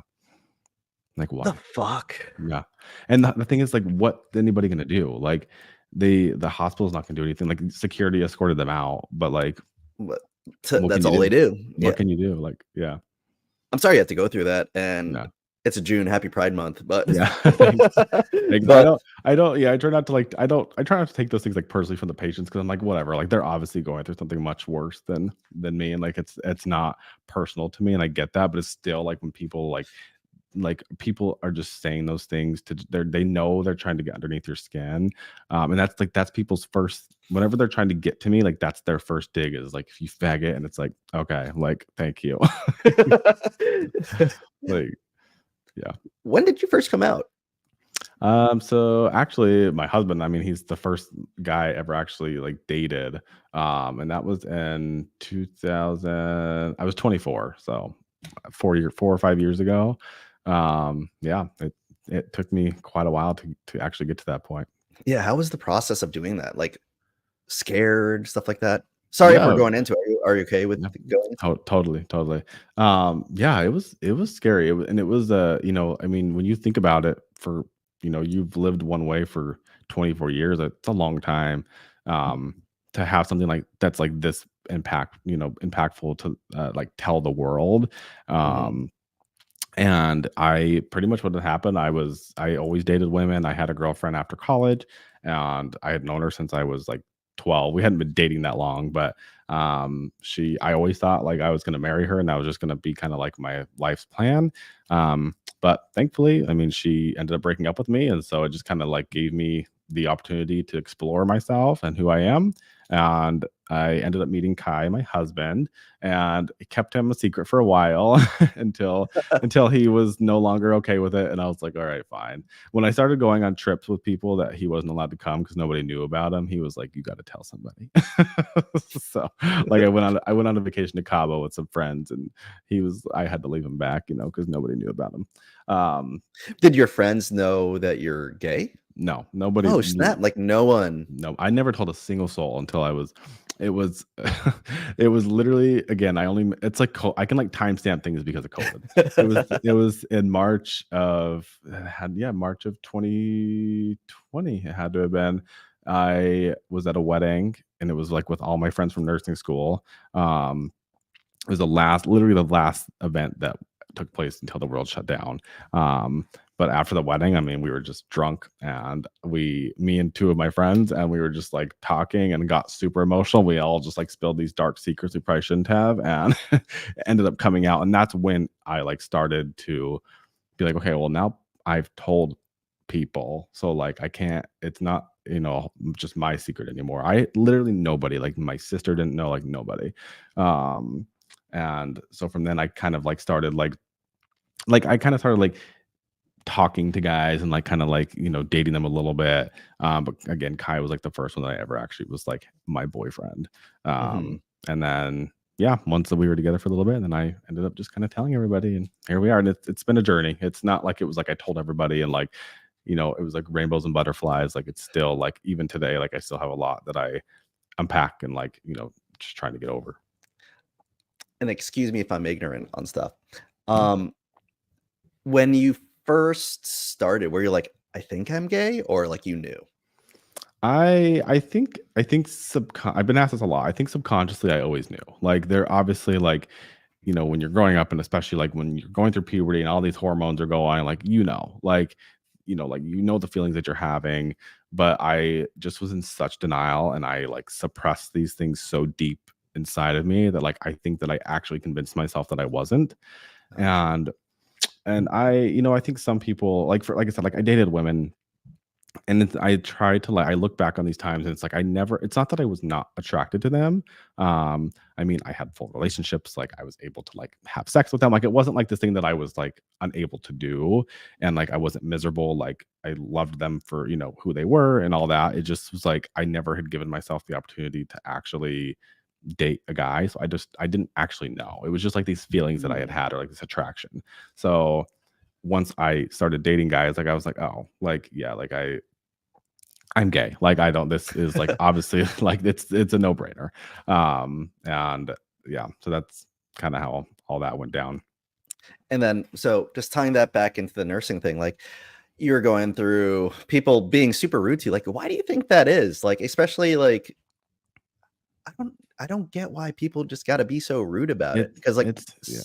Like The why? fuck? Yeah, and the thing is, like, what anybody gonna do? Like, the hospital's not gonna do anything, like, security escorted them out, but, like, What what can that's you all they do? do. What Yeah. can you do? Like, yeah, I'm sorry you had to go through that, and yeah, it's a June, happy Pride Month, but yeah, thanks, thanks. I but don't I don't yeah, I try not to, like I try not to take those things, like, personally from the patients because 'cause I'm like, "Whatever," like, they're obviously going through something much worse than me, and, like, it's not personal to me, and I get that, but it's still, like, when people, like like people are just saying those things they know they're trying to get underneath your skin. And that's people's first, whenever they're trying to get to me, like that's their first dig is like, if you faggot, and it's like, okay, like, thank you. Like, yeah. When did you first come out? So actually my husband, I mean, he's the first guy I ever actually like dated. And that was in 2000. I was 24, so 4 or 5 years ago. Yeah, it took me quite a while to actually get to that point. Yeah, how was the process of doing that? Like, scared, stuff like that? Sorry if we're Yeah, going into it. Are you okay with yeah. going into Totally. Yeah, it was scary. It was I mean, when you think about it, for you've lived one way for 24 years. It's a long time. Um, to have something like that's like this impactful to like tell the world. Mhm. Um, and I pretty much what had happened, I always dated women. I had a girlfriend after college, and I had known her since I was like 12. We hadn't been dating that long, but I always thought like I was gonna marry her and that was just gonna be kind of like my life's plan. But thankfully, I mean, she ended up breaking up with me, and so it just kind of like gave me the opportunity to explore myself and who I am. And I ended up meeting Kai, my husband, and kept him a secret for a while until he was no longer okay with it. And I was like, all right, fine. When I started going on trips with people that he wasn't allowed to come because nobody knew about him, he was like, you got to tell somebody. So like I went on a vacation to Cabo with some friends, and I had to leave him back, because nobody knew about him. Um, Did your friends know that you're gay? no, nobody. Oh, snap, like, no one. No, I never told a single soul until it was it was literally, again, it's like I can like timestamp things because of COVID. It was in March of 2020. It had to have been. I was at a wedding, and it was like with all my friends from nursing school. It was literally the last event that took place until the world shut down. But after the wedding, I mean, we were just drunk, and me and two of my friends, and we were just like talking and got super emotional. We all just like spilled these dark secrets we probably shouldn't have, and it ended up coming out. And that's when I like started to be like, okay, well, now I've told people, so like I can't. It's not just my secret anymore. I literally nobody, like my sister didn't know, like nobody. Um, and so from then I kind of like started like I kind of started like talking to guys and like kind of like dating them a little bit. But again, Kai was like the first one that I ever actually was like my boyfriend. Mhm. And then yeah, once that we were together for a little bit, and then I ended up just kind of telling everybody, and here we are. And it's been a journey. It's not like it was like I told everybody and like it was like rainbows and butterflies. Like it's still like even today, like I still have a lot that I unpack and like just trying to get over. And excuse me if I'm ignorant on stuff. No. Um, when you first started, were you like, "I think I'm gay," or, like, you knew? I think I've been asked this a lot. I think subconsciously I always knew. Like they're obviously like, when you're growing up, and especially like when you're going through puberty and all these hormones are going, like the feelings that you're having. But I just was in such denial, and I like suppressed these things so deep inside of me that like I think that I actually convinced myself that I wasn't. Okay. And I think some people like I said, like I dated women, and I try to like I look back on these times, and it's like it's not that I was not attracted to them. I mean, I had full relationships, like I was able to like have sex with them. Like it wasn't like this thing that I was like unable to do, and like I wasn't miserable. Like I loved them for who they were and all that. It just was like I never had given myself the opportunity to actually date a guy. So I didn't actually know. It was just like these feelings that I had Mm. had, or like this attraction. So once I started dating guys, like I was like, oh, like yeah, like I'm gay. Like I don't. This is like obviously like it's a no brainer. And yeah, so that's kind of how all that went down. And then so just tying that back into the nursing thing, like, you're going through people being super rude to you, like, why do you think that is? Like, especially, like, I don't get why people just gotta be so rude about it. Because like, It's yeah.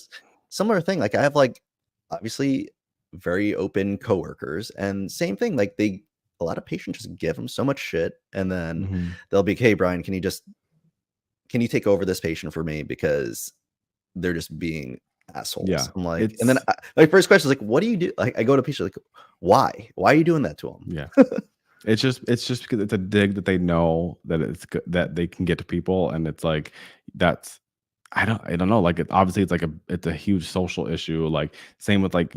similar thing, like, I have, like, obviously very open coworkers, and same thing, like, a lot of patients just give them so much shit, and then Mhm. they'll be, "Hey, Brian, can you take over this patient for me because they're just being assholes. Yeah. I'm like, and then It's my first question is like, what do you do? Like, I go to patient like, why? Why are you doing that to them? yeah. It's just because it's a dig that they know that it's good that they can get to people, and it's like that's I don't know, like, obviously, it's a huge social issue, like, same with, like,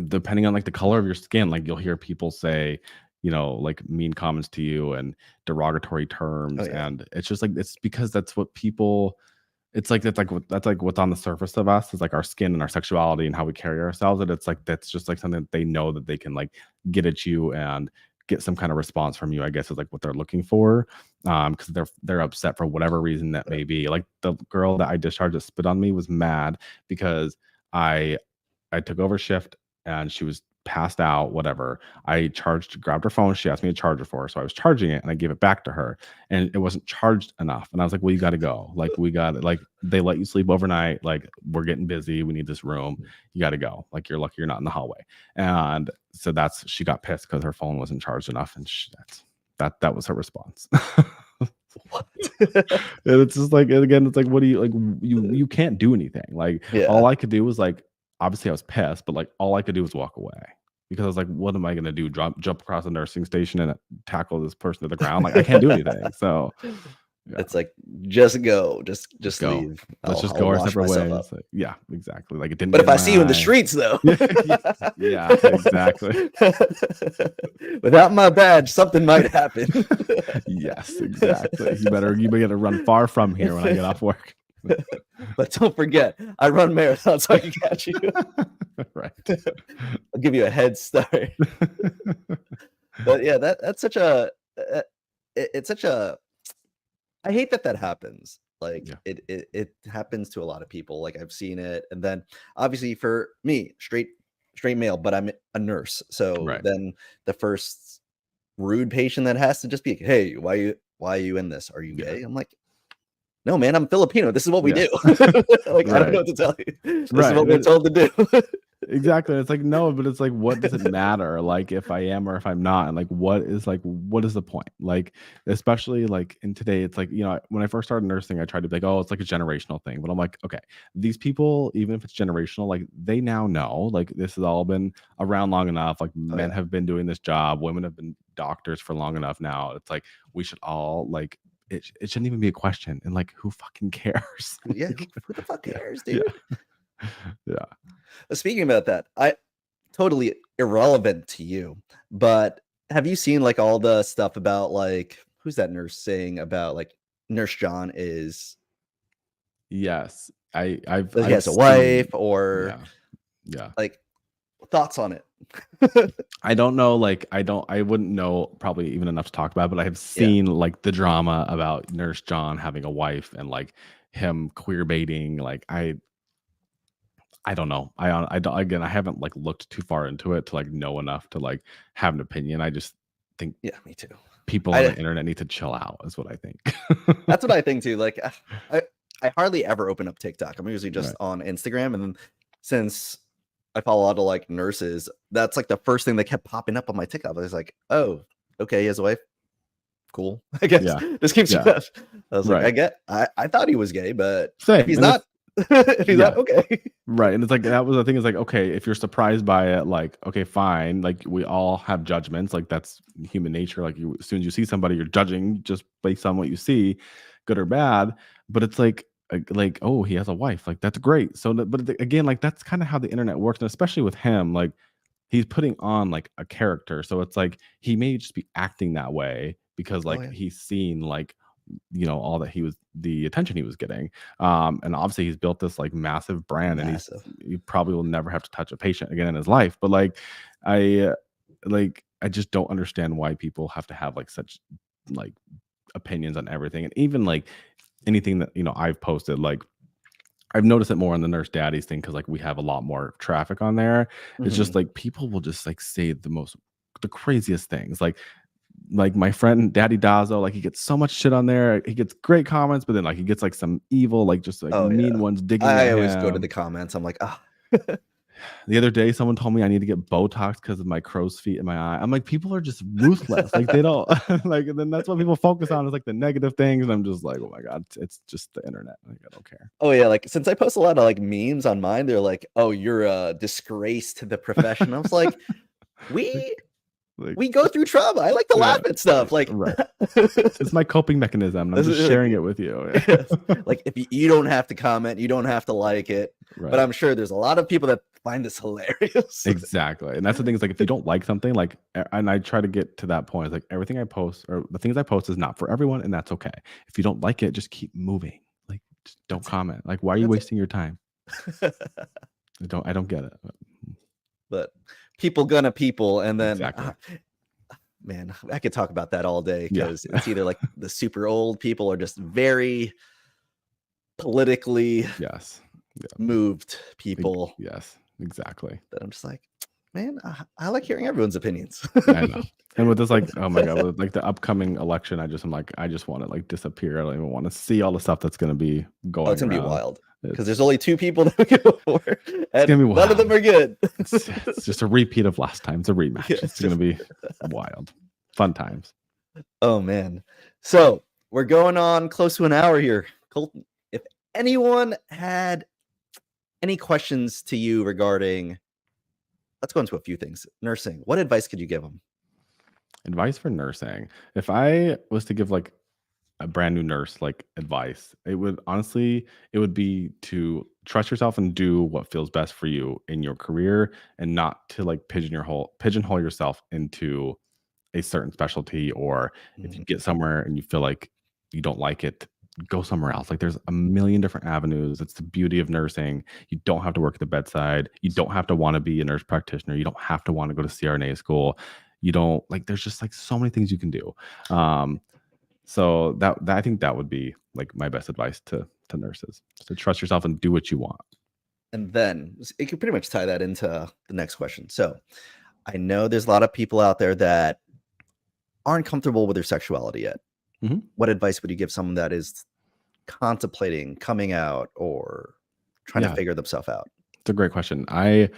depending on, like, the color of your skin, like, you'll hear people say, like, mean comments to you and derogatory Oh terms, yeah, and it's just, like, it's because that's what people it's like that's like what's on the surface of us is like our skin and our sexuality and how we carry ourselves, and it's like that's just like something that they know that they can like get at you and get some kind of response from you, I guess is like what they're looking for. Because they're upset for whatever reason that may be. Like the girl that I discharged that spit on me was mad because I I took over shift and she was passed out, whatever. Grabbed her phone. She asked me to charge her for her. So I was charging it and I gave it back to her and it wasn't charged enough. And I was like, well, you got to go. Like, they let you sleep overnight. Like, we're getting busy. We need this room. You got to go. Like, you're lucky you're not in the hallway. And so she got pissed because her phone wasn't charged enough. And that was her response. what? And it's just like, and again, it's like, what do you like? You can't do anything. Like, Yeah, all I could do was like, obviously, I was pissed, but like, all I could do was walk away because I was like, what am I gonna do? Jump across a nursing station and tackle this person to the ground? Like, I can't do anything. So, yeah, it's like just go, just just go. leave. Let's just I'll go our wash separate myself up. ways. Like, yeah, exactly. Like, it didn't But get if in I my see you in the eye. streets, though, Yeah, exactly. without my badge, something might happen. Yes, exactly. You better run far from here when I get off work. But don't forget, I run marathons, so I can catch you. Right. I'll give you a head start. But yeah, that's such a it's such a I hate that happens. Like Yeah. it happens to a lot of people. Like I've seen it, and then obviously for me, straight male, but I'm a nurse. So Right. then the first rude patient that has to just be, hey, why are you in this? Are you Yeah. gay? I'm like, no, man, I'm Filipino. This is what we Yeah. do. Like I don't Right. know what to tell you. This is Right. what we're told to do. Exactly. It's like, no, but it's like, what does it matter? Like, if I am or if I'm not, and like, what is the point? Like, especially like in today, it's like, when I first started nursing, I tried to be like, oh, it's like a generational thing. But I'm like, okay, these people, even if it's generational, like they now know, like this has all been around long enough. Like Oh men yeah. have been doing this job, women have been doctors for long enough now. It's like we should all like it shouldn't even be a question. And like, who fucking cares? Yeah, Like, who the fuck yeah, cares, yeah, dude? yeah. Speaking about that, I totally irrelevant to you, but have you seen like all the stuff about like who's that nurse saying about like Nurse John is Yes, I've he I've has a wife seen. or Yeah, yeah. like thoughts on it? I don't know, like, I wouldn't know probably even enough to talk about, but I have Yeah. seen, like, the drama about Nurse John having a wife and, like, him queer baiting, like, I don't know. I don't again, I haven't, like, looked too far into it to, like, know enough to, like, have an opinion. I just think Yeah, me too. people on the I internet need to chill out is what I think. That's what I think too. Like I hardly ever open up TikTok. I'm usually just Right. on Instagram, and then since I follow a lot of like nurses, that's like the first thing that kept popping up on my TikTok. I was like, oh, okay, he has a wife. Cool. I guess Yeah. just keeps Yeah. I was like, Right. I thought he was gay, but if Same, he's and not, it's if he's yeah. not, okay. Right, and it's like that was the thing is like, okay, if you're surprised by it, like, okay, fine. Like we all have judgments, like that's human nature. Like as soon as you see somebody, you're judging just based on what you see, good or bad. But it's like, oh, he has a wife, like that's great. So, again, like that's kind of how the internet works, and especially with him, like he's putting on like a character. So it's like he may just be acting that way because Oh like yeah, he's seen like all that the attention he was getting, and obviously he's built this like massive brand, and massive. he probably will never have to touch a patient again in his life. But I I just don't understand why people have to have like such like opinions on everything, and even like anything that I've posted. Like I've noticed it more on the Nurse Daddies thing because like we have a lot more traffic on there. It's just Mhm. like people will just like say the craziest things. Like my friend Daddy Dazo, like he gets so much shit on there. He gets great comments, but then like he gets like some evil, like just like Oh mean yeah. ones digging I at always go to the him. comments. I'm like, ah, The other day, someone told me I need to get Botox because of my crow's feet in my eye. I'm like, people are just ruthless. Like they don't like. And then that's what people focus on is like the negative things. And I'm just like, oh my god, it's just the internet. Like I don't care. Oh yeah, like since I post a lot of like memes on mine, they're like, "Oh, you're a disgrace to the profession." I was like, Like, "We like we go through trauma. I like to yeah, laugh at stuff." Like, right. It's my coping mechanism. And I'm just sharing it with you. yes. Like if you don't have to comment, you don't have to like it. But Right. I'm sure there's a lot of people that find this hilarious. Exactly. And that's the thing is like if you don't like something, like and I try to get to that point, like everything I post or the things I post is not for everyone, and that's okay. If you don't like it, just keep moving. Like just don't That's it. comment. Like why are you That's wasting your time? it. I don't get it. But people gonna people, and then Exactly. man, I could talk about that all day Yeah. because it's either like the super old people or just very politically Yes. Yeah. moved people Yes. Exactly. that I'm just like, man, I like hearing everyone's opinions. I know. And with this, like, oh my god, with like the upcoming election, I'm like, I just want to like disappear. I don't even want to see all the stuff that's gonna be Oh, going it's gonna be around. wild because there's It's only 2 people that we can vote for, it's gonna and be none of them wild. are good. It's just a repeat of last time. It's a rematch. Yeah, It's gonna be wild. Fun times. oh man. So we're going on close to an hour here. Colton, if anyone had any questions to you regarding, let's go into a few things. Nursing, what advice could you give them? Advice for nursing. If I was to give like a brand new nurse like advice, it would be to trust yourself and do what feels best for you in your career and not to like pigeonhole yourself into a certain specialty, or if you Mhm. get somewhere and you feel like you don't like it, go somewhere else. Like there's a million different avenues. It's the beauty of nursing. You don't have to work at the bedside. You don't have to want to be a nurse practitioner. You don't have to want to go to CRNA school. You don't like there's just like so many things you can do. Um, so that I think that would be like my best advice to nurses. To trust yourself and do what you want. And then it could pretty much tie that into the next question. So I know there's a lot of people out there that aren't comfortable with their sexuality yet. Mhm. What advice would you give someone that is contemplating coming out or trying to Yeah, figure themselves out? it's a great question. I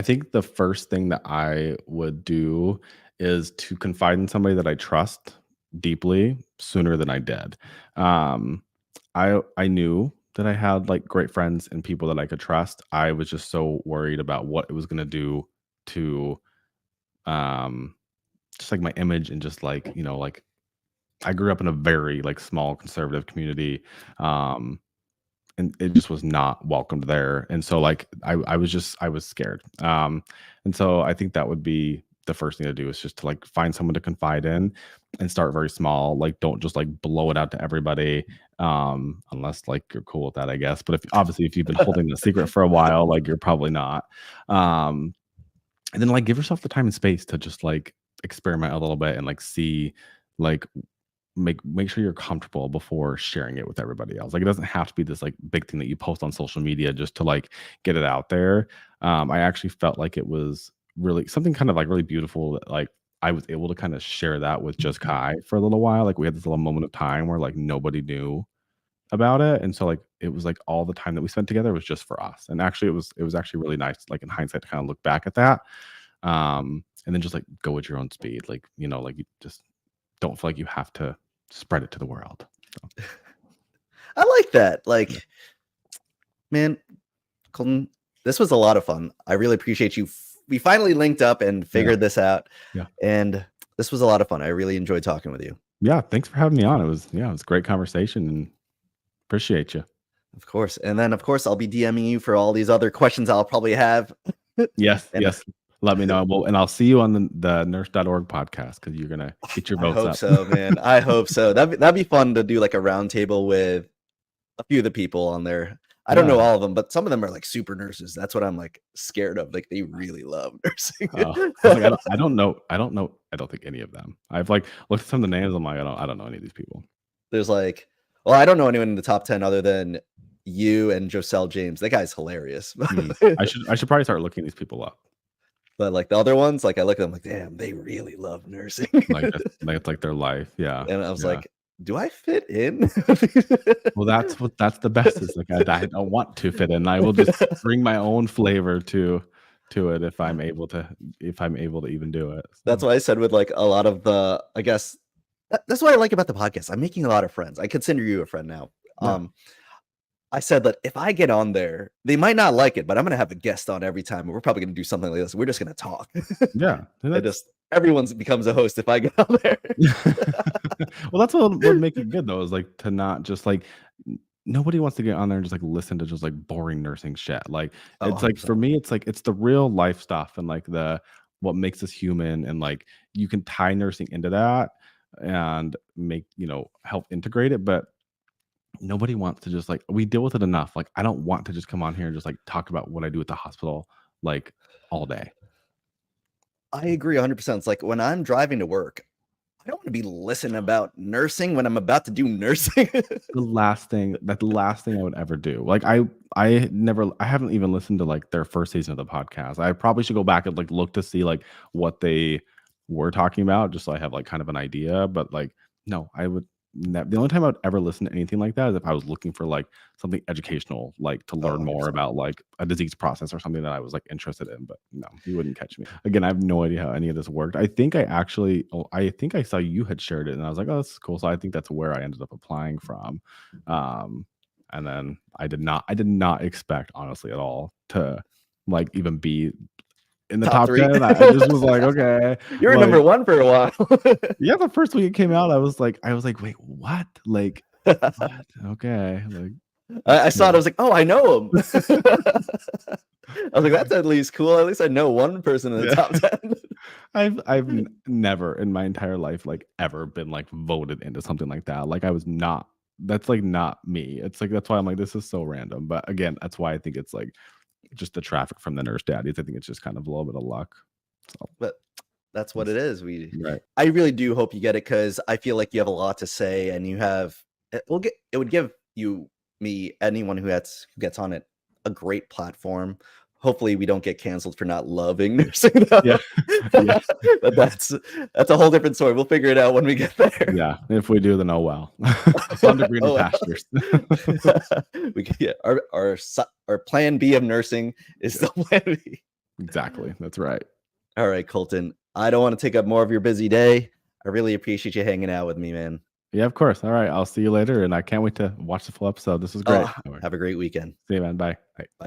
think the first thing that I would do is to confide in somebody that I trust deeply sooner than I did. Um, I knew that I had like great friends and people that I could trust. I was just so worried about what it was going to do to um just like my image and just like, like I grew up in a very like small conservative community. Um and it just was not welcomed there. And so like I was scared. And so I think that would be the first thing to do is just to like find someone to confide in and start very small. Like don't just like blow it out to everybody. Unless like you're cool with that, I guess. But if you've been holding the secret for a while, like you're probably not. Um, and then like give yourself the time and space to just like experiment a little bit and like see like make sure you're comfortable before sharing it with everybody else. Like it doesn't have to be this like big thing that you post on social media just to like get it out there. I actually felt like it was really something kind of like really beautiful that like I was able to kind of share that with just Kai for a little while. Like we had this little moment of time where like nobody knew about it. And so like it was like all the time that we spent together was just for us. And actually it was actually really nice, like in hindsight, to kind of look back at that. And then just like go at your own speed. Like, like you just don't feel like you have to spread it to the world. So, I like that. yeah. Like, man, Colton, this was a lot of fun. I really appreciate you. We finally linked up and Yeah. figured this out. Yeah. And this was a lot of fun. I really enjoyed talking with you. Yeah. Thanks for having me on. It was a great conversation and appreciate you. Of course. And then, of course, I'll be DMing you for all these other questions I'll probably have. Yes. And Yes. Let me know. And I'll see you on the nurse.org podcast because you're going to get your I votes hope up. so, man. I hope so. That'd be fun to do like a roundtable with a few of the people on there. I don't know all of them, but some of them are like super nurses. That's what I'm like scared of. Like they really love nursing. I was like, I don't know. I don't think any of them. I've like looked at some of the names. I'm like, I don't know any of these people. There's like, well, I don't know anyone in the top 10 other than you and Joselle James. That guy's hilarious. I should probably start looking these people up. But like the other ones, like I look at them like, damn, they really love nursing. Like it's like their life. Yeah. And I was Yeah. like, do I fit in? Well, that's the best is like I don't want to fit in. I will just bring my own flavor to it if I'm able to even do it. That's So, why I said with like a lot of the, I guess that's what I like about the podcast. I'm making a lot of friends. I consider you a friend now. yeah. I said that if I get on there, they might not like it, but I'm gonna have a guest on every time, and we're probably gonna do something like this. We're just gonna talk. Yeah. And And that's just everyone becomes a host if I get on there. well, that's what would make it good though, is like to not just like nobody wants to get on there and just like listen to just like boring nursing shit. Like Oh, it's like 100%. for me, it's like it's the real life stuff and like the what makes us human and like you can tie nursing into that and make, help integrate it. But nobody wants to just like we deal with it enough. Like I don't want to just come on here and just like talk about what I do at the hospital like all day. I agree 100%. It's like when I'm driving to work, I don't want to be listening about nursing when I'm about to do nursing. The last thing I would ever do. Like I haven't even listened to like their first season of the podcast. I probably should go back and like look to see like what they were talking about just so I have like kind of an idea. But like no, the only time I would ever listen to anything like that is if I was looking for like something educational, like to Oh, learn more 100%. about like a disease process or something that I was like interested in. But no, you wouldn't catch me. Again, I have no idea how any of this worked. I think I saw you had shared it and I was like, oh, that's cool. So I think that's where I ended up applying from. And then I did not expect honestly at all to like even be in the Top top three. 10. I just was like, okay, You were like number one for a while. yeah, the first week it came out, I was like, wait, what? Like, what? Okay, like that's I saw it. I cool. was like, oh, I know him. I was like, that's at least cool. At least I know one person in the Yeah. top 10. Never in my entire life like ever been like voted into something like that. Like I was not. That's like not me. It's like that's why I'm like this is so random. But again, that's why I think it's like just the traffic from the nurse daddies. I think it's just kind of a little bit of luck. So But that's what it it's is. right. I really do hope you get it because I feel like you have a lot to say, and you have. It would give me, anyone who gets on it, a great platform. Hopefully, we don't get canceled for not loving nursing Yeah. though. Yeah. But that's a whole different story. We'll figure it out when we get there. Yeah. If we do, then oh well. On to greener Oh, pastures. we can, yeah, our plan B of nursing is still plan B. Exactly. That's right. All right, Colton. I don't want to take up more of your busy day. I really appreciate you hanging out with me, man. Yeah, of course. All right. I'll see you later. And I can't wait to watch the full episode. This is great. Have a great weekend. See you, man. Bye. Bye. Bye.